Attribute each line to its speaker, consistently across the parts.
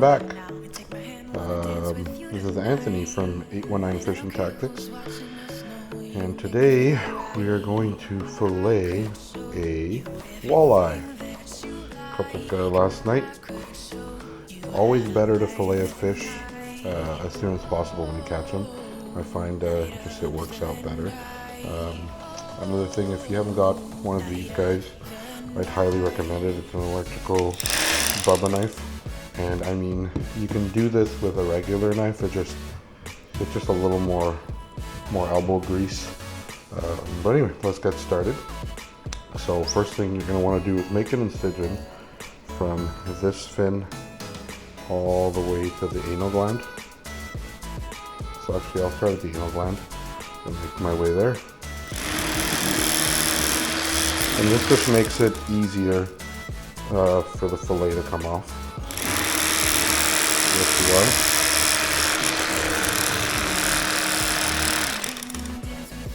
Speaker 1: back. This is Anthony from 819 Fishing Tactics, and today we are going to fillet a walleye. Caught this guy last night. Always better to fillet a fish as soon as possible when you catch them. I find just it works out better. Another thing, if you haven't got one of these guys, I'd highly recommend it. It's an electrical Bubba knife. And I mean, you can do this with a regular knife. It's just a little more elbow grease. But anyway, let's get started. So first thing you're going to want to do is make an incision from this fin all the way to the anal gland. So actually, I'll start at the anal gland and make my way there. And this just makes it easier for the fillet to come off. Yes, you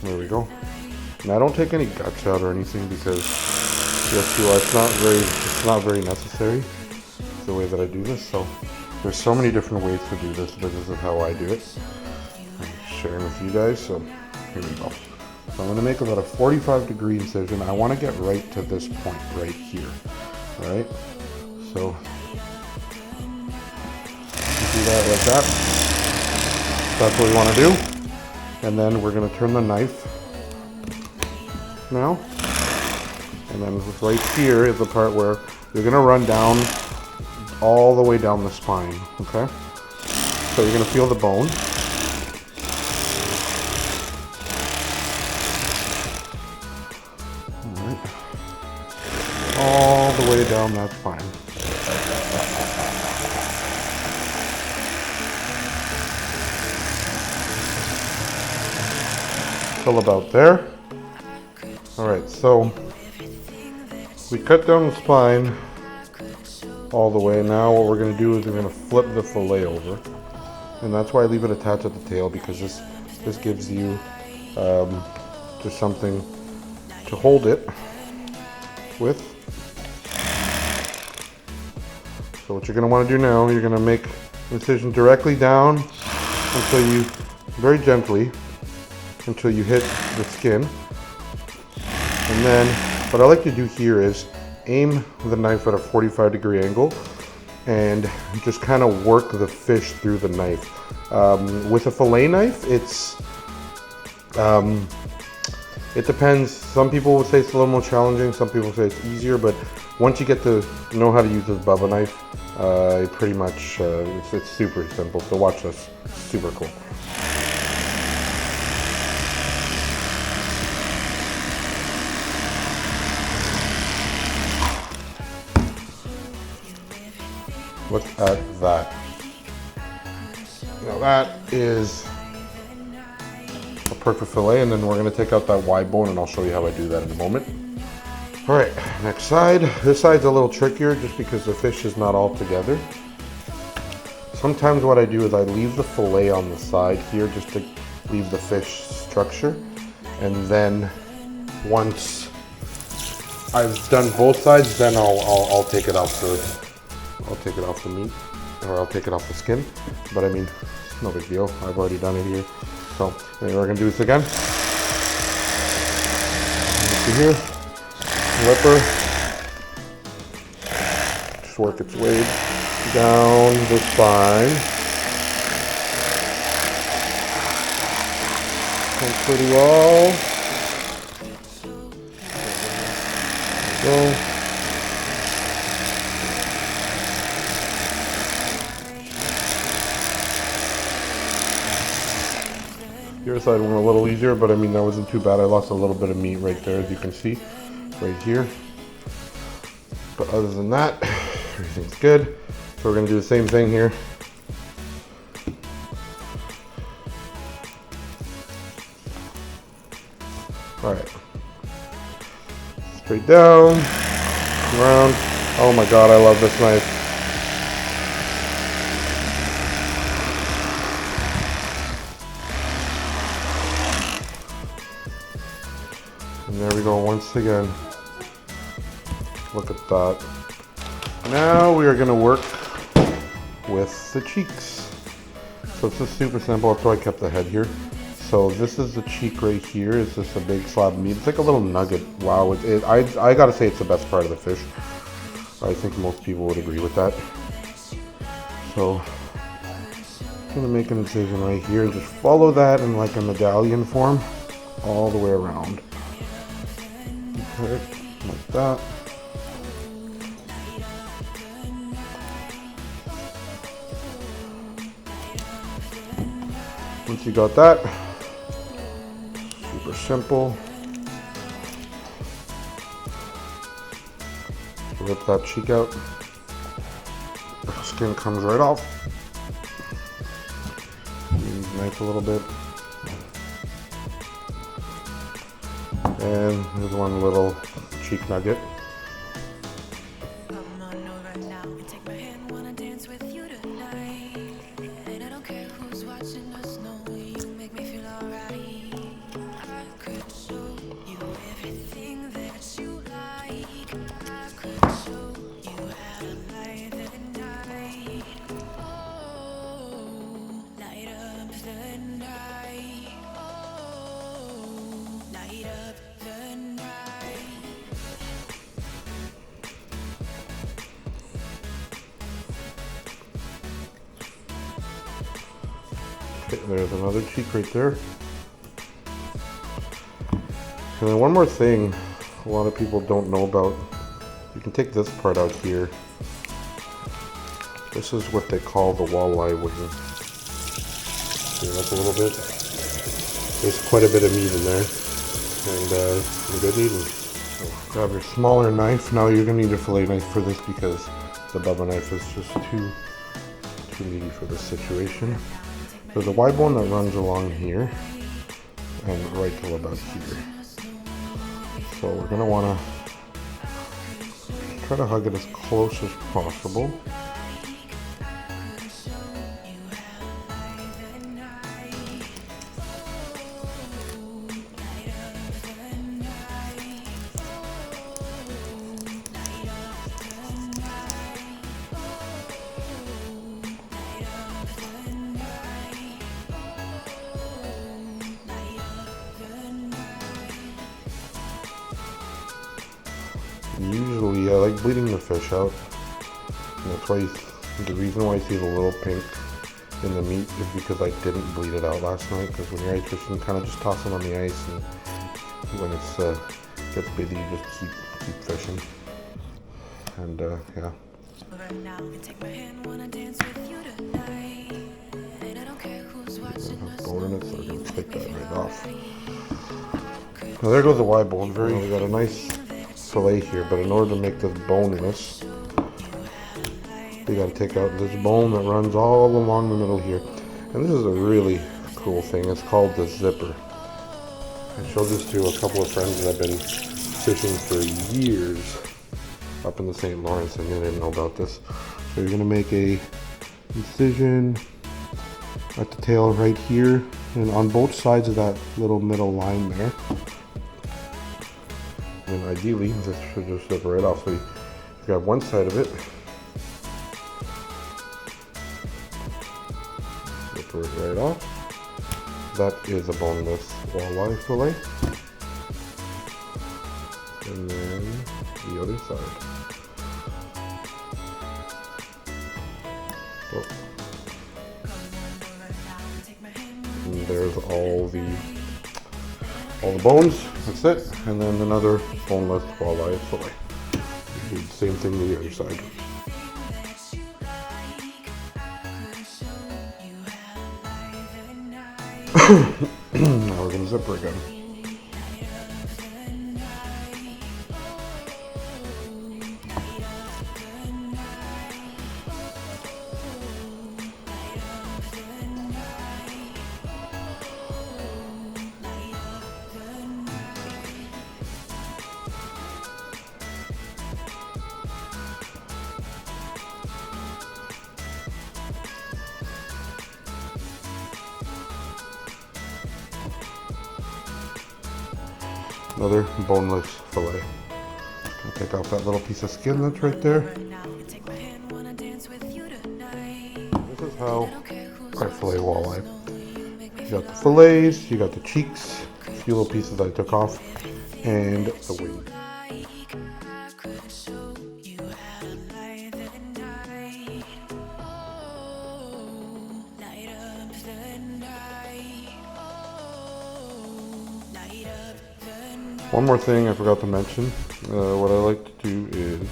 Speaker 1: are. There we go. Now don't take any guts out or anything because yes, you are. It's not very necessary the way that I do this. So there's so many different ways to do this, but this is how I do it. I'm sharing with you guys. So here we go. So I'm going to make about a 45-degree incision. I want to get right to this point right here. All right. So do that like that. That's what we want to do. And then we're going to turn the knife now. And then right here is the part where you're going to run down all the way down the spine. Okay? So you're going to feel the bone. All right. All the way down that spine. Till about there. All right, so we cut down the spine all the way. Now what we're going to do is we're going to flip the fillet over, and that's why I leave it attached at the tail, because this gives you just something to hold it with. So what you're going to want to do now, you're going to make an incision directly down until you, very gently, until you hit the skin. And then what I like to do here is aim the knife at a 45-degree angle and just kind of work the fish through the knife. With a fillet knife, it depends. Some people would say it's a little more challenging, some people say it's easier, but once you get to know how to use this Bubba knife, it pretty much, it's super simple. So watch this, super cool. Look at that. Now that is a perfect fillet, and then we're going to take out that wide bone, and I'll show you how I do that in a moment. All right, next side. This side's a little trickier just because the fish is not all together. Sometimes what I do is I leave the fillet on the side here just to leave the fish structure, and then once I've done both sides, then I'll take it off I'll take it off the meat, or I'll take it off the skin, but I mean, no big deal. I've already done it here. So anyway, we're gonna do this again. See here, lipper, just work its way down the spine. Going pretty well. There we go. Your side went a little easier, but I mean, that wasn't too bad. I lost a little bit of meat right there, as you can see, right here. But other than that, everything's good. So we're gonna do the same thing here. All right. Straight down, around. Oh my God, I love this knife. And there we go once again. Look at that. Now we are going to work with the cheeks. So it's just super simple. That's why I kept the head here. So this is the cheek right here. It's just a big slab of meat. It's like a little nugget. Wow, I gotta say it's the best part of the fish. I think most people would agree with that. So I'm gonna make an incision right here and just follow that in like a medallion form all the way around. Okay, like that. Once you got that, super simple. Rip that cheek out. The skin comes right off. Use the knife a little bit. And there's one little cheek nugget. Okay, there's another cheek right there. And then one more thing a lot of people don't know about. You can take this part out here. This is what they call the walleye wing. See that a little bit? There's quite a bit of meat in there. And some good eating. So grab your smaller knife. Now you're going to need a fillet knife for this because the Bubba knife is just too meaty for this situation. There's a wide bone that runs along here and right till about here. So we're going to want to try to hug it as close as possible. Usually I like bleeding the fish out, and that's why the reason why I see the little pink in the meat is because I didn't bleed it out last night, because when you're ice fishing you kind of just toss it on the ice, and when it gets busy you just keep fishing, and yeah. Bone in it, so we're going to take that right off. Now there goes the wide bone. We got a nice fillet here, but in order to make this boneless, we got to take out this bone that runs all along the middle here. And this is a really cool thing. It's called the zipper. I showed this to a couple of friends that I've been fishing for years up in the St. Lawrence, and they didn't know about this. So you're going to make a incision at the tail right here and on both sides of that little middle line there. And ideally, this should just slip right off. So you grab one side of it, slip it right off. That is a boneless walleye fillet. And then the other side. Oh. And there's all the bones. That's it. And then another boneless walleye fillet. Do the same thing to the other side. Now we're gonna zipper again. Another boneless fillet. Just gonna take off that little piece of skin that's right there. how I fillet walleye. You got the fillets, you got the cheeks, a few little pieces I took off, and the wing. One more thing I forgot to mention. What I like to do is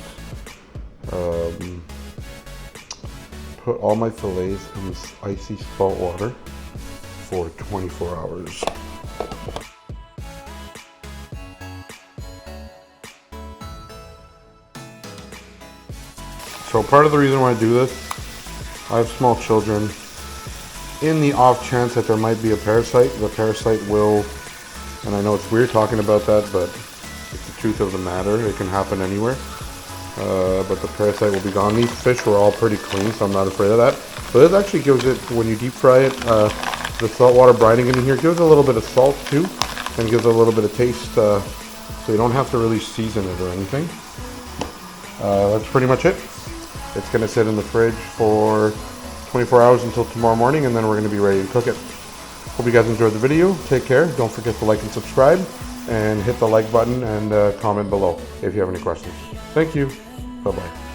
Speaker 1: put all my fillets in this icy salt water for 24 hours. So part of the reason why I do this, I have small children. In the off chance that there might be a parasite, the parasite will, and I know it's weird talking about that, but it's the truth of the matter. It can happen anywhere. But the parasite will be gone. These fish were all pretty clean, so I'm not afraid of that. But it actually gives it, when you deep fry it, the saltwater brining in here gives it a little bit of salt too, and gives it a little bit of taste, so you don't have to really season it or anything. That's pretty much it. It's going to sit in the fridge for 24 hours until tomorrow morning, and then we're going to be ready to cook it. Hope you guys enjoyed the video. Take care. Don't forget to like and subscribe, and hit the like button and comment below if you have any questions. Thank you. Bye-bye.